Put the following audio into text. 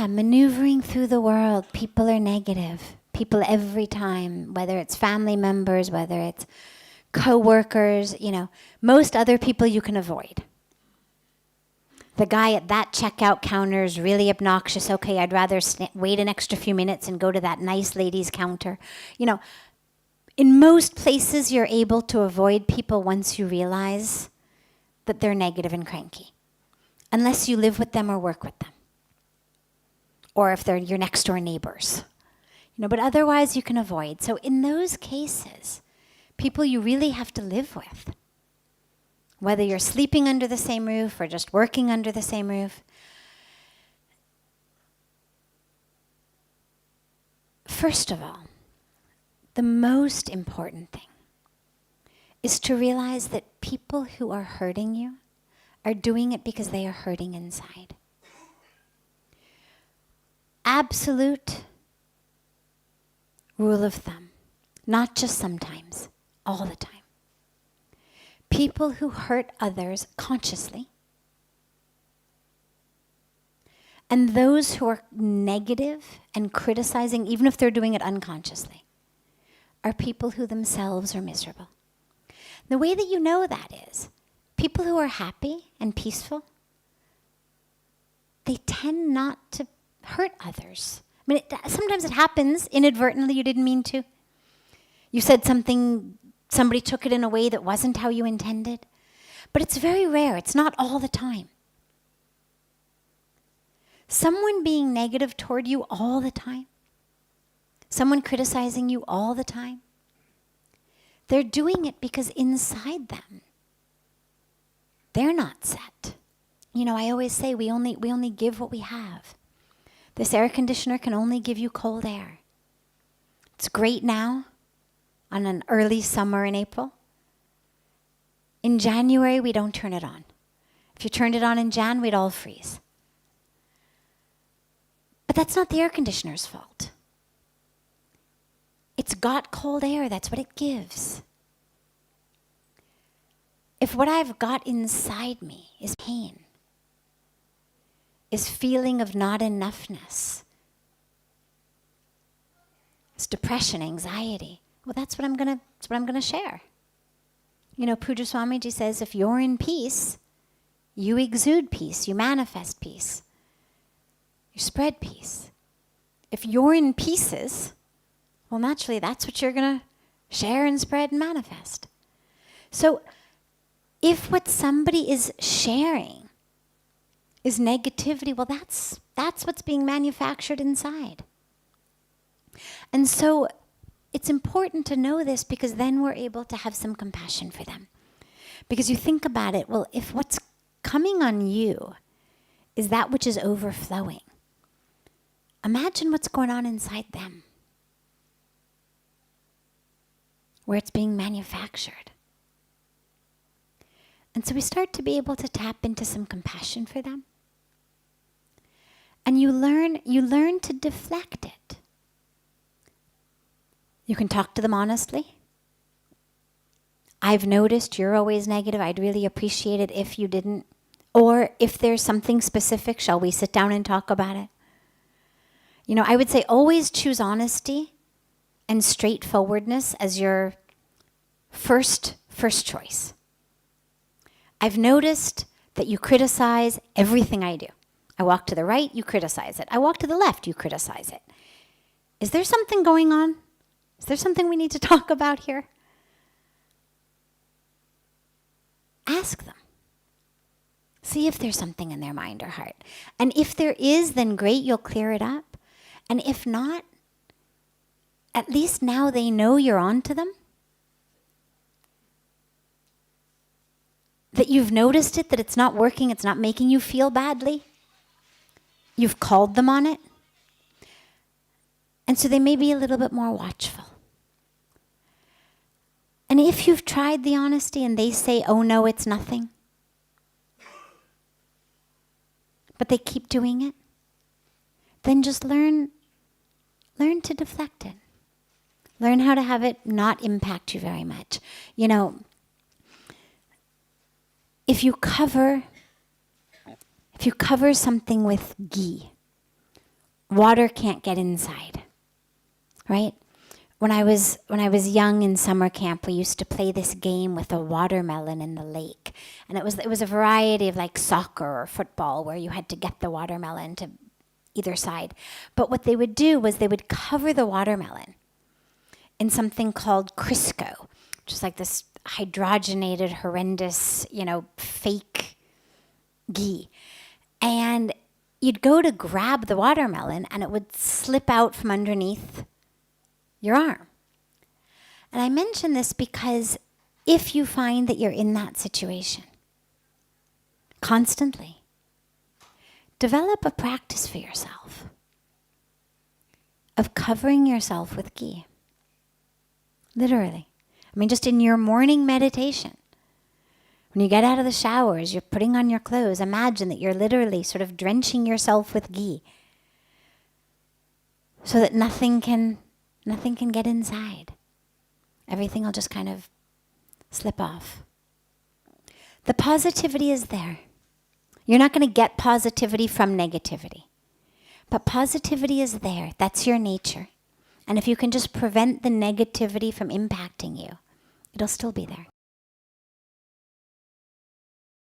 maneuvering through the world, people are negative. People every time, whether it's family members, whether it's co-workers, most other people you can avoid. The guy at that checkout counter is really obnoxious. Okay, I'd rather wait an extra few minutes and go to that nice lady's counter. In most places, you're able to avoid people once you realize that they're negative and cranky, unless you live with them or work with them, or if they're your next door neighbors. But otherwise you can avoid. So in those cases, people you really have to live with, whether you're sleeping under the same roof or just working under the same roof, first of all, the most important thing is to realize that people who are hurting you are doing it because they are hurting inside. Absolute rule of thumb, not just sometimes, all the time. People who hurt others consciously and those who are negative and criticizing, even if they're doing it unconsciously, are people who themselves are miserable. The way that you know that is, people who are happy and peaceful, they tend not to hurt others. Sometimes it happens inadvertently, you didn't mean to. You said something, somebody took it in a way that wasn't how you intended. But it's very rare, it's not all the time. Someone being negative toward you all the time, someone criticizing you all the time, they're doing it because inside them, they're not set. I always say we only give what we have. This air conditioner can only give you cold air. It's great now, on an early summer in April. In January, we don't turn it on. If you turned it on in Jan, we'd all freeze. But that's not the air conditioner's fault. It's got cold air, that's what it gives. If what I've got inside me is pain, is feeling of not enoughness, it's depression, anxiety, well, that's what I'm gonna share. Puja Swamiji says, if you're in peace, you exude peace, you manifest peace, you spread peace. If you're in pieces, well, naturally, that's what you're gonna share and spread and manifest. So, if what somebody is sharing is negativity, well, that's what's being manufactured inside. And so it's important to know this because then we're able to have some compassion for them. Because you think about it, well, if what's coming on you is that which is overflowing, imagine what's going on inside them, where it's being manufactured. And so we start to be able to tap into some compassion for them. And you learn to deflect it. You can talk to them honestly. I've noticed you're always negative. I'd really appreciate it if you didn't. Or if there's something specific, shall we sit down and talk about it? I would say always choose honesty and straightforwardness as your first choice. I've noticed that you criticize everything I do. I walk to the right, you criticize it. I walk to the left, you criticize it. Is there something going on? Is there something we need to talk about here? Ask them. See if there's something in their mind or heart. And if there is, then great, you'll clear it up. And if not, at least now they know you're on to them. That you've noticed it, that it's not working, it's not making you feel badly. You've called them on it. And so they may be a little bit more watchful. And if you've tried the honesty and they say, oh no, it's nothing, but they keep doing it, then just learn to deflect it. Learn how to have it not impact you very much. If you cover something with ghee water can't get inside, right? When I was young in summer camp, we used to play this game with a watermelon in the lake. And it was a variety of like soccer or football where you had to get the watermelon to either side. But what they would do was they would cover the watermelon in something called Crisco, which is like this hydrogenated, horrendous, fake ghee. And you'd go to grab the watermelon and it would slip out from underneath your arm. And I mention this because if you find that you're in that situation constantly, develop a practice for yourself of covering yourself with ghee. Literally. I mean, just in your morning meditation, when you get out of the showers, you're putting on your clothes, imagine that you're literally sort of drenching yourself with ghee so that nothing can get inside. Everything will just kind of slip off. The positivity is there. You're not going to get positivity from negativity. But positivity is there. That's your nature. And if you can just prevent the negativity from impacting you, it'll still be there.